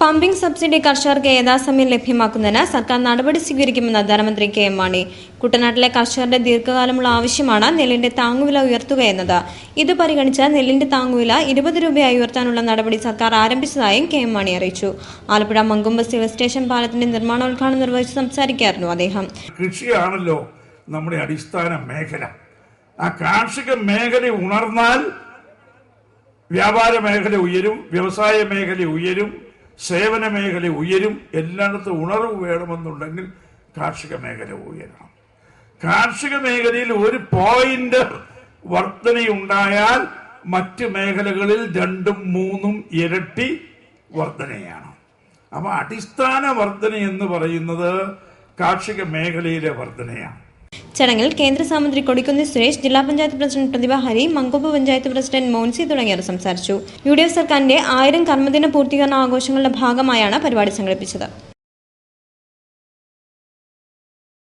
Pumping subsidy കർഷകർക്ക് യഥാസമയം ലഭ്യമാക്കുന്നതിന് സർക്കാർ നടപടി സ്വീകരിക്കുമെന്ന് ധനമന്ത്രി കെ എം മാണി. കുട്ടനാട്ടിലെ കർഷകരുടെ ദീർഘകാലമുള്ള ആവശ്യമാണ് നെല്ലിന്റെ താങ്ങുവില ഉയർത്തുകയെന്നത്. ഇത് പരിഗണിച്ച് നെല്ലിന്റെ താങ്ങുവില 20 രൂപയായി ഉയർത്താനുള്ള നടപടി സർക്കാർ ആരംഭിച്ചതായും കെ എം മാണി അറിയിച്ചു. ആലപ്പുഴ മങ്കൊമ്പ് സിവിൽ സ്റ്റേഷൻ പാലത്തിന്റെ നിർമ്മാണോദ്ഘാടനം നിർവഹിച്ച് സംസാരിക്കുകയായിരുന്നു അദ്ദേഹം. കൃഷിയാണല്ലോ നമ്മുടെ അടിസ്ഥാന മേഖല. ആ കാർഷിക മേഖല ഉണർന്നാൽ വ്യാപാര മേഖല ഉയരും, വ്യവസായ മേഖല ഉയരും, സേവന മേഖല ഉയരും. എല്ലായിടത്തും ഉണർവ് വേണമെന്നുണ്ടെങ്കിൽ കാർഷിക മേഖല ഉയരണം. കാർഷിക മേഖലയിൽ ഒരു പോയിന്റ് വർധനയുണ്ടായാൽ മറ്റ് മേഖലകളിൽ 2, 3 ഇരട്ടി വർധനയാണ്. അപ്പൊ അടിസ്ഥാന വർധന എന്ന് പറയുന്നത് കാർഷിക മേഖലയിലെ വർധനയാണ്. ചടങ്ങിൽ കേന്ദ്ര സഹമന്ത്രി കൊടിക്കുന്നിൽ സുരേഷ്, ജില്ലാ പഞ്ചായത്ത് പ്രസിഡന്റ് പ്രതിഭ ഹരി, മങ്കൊമ്പ് പഞ്ചായത്ത് പ്രസിഡന്റ് മോൻസി തുടങ്ങിയവർ സംസാരിച്ചു. UDF സർക്കാരിന്റെ 1000 കർമ്മദിന പൂർത്തീകരണ ആഘോഷങ്ങളുടെ ഭാഗമായാണ് പരിപാടി സംഘടിപ്പിച്ചത്.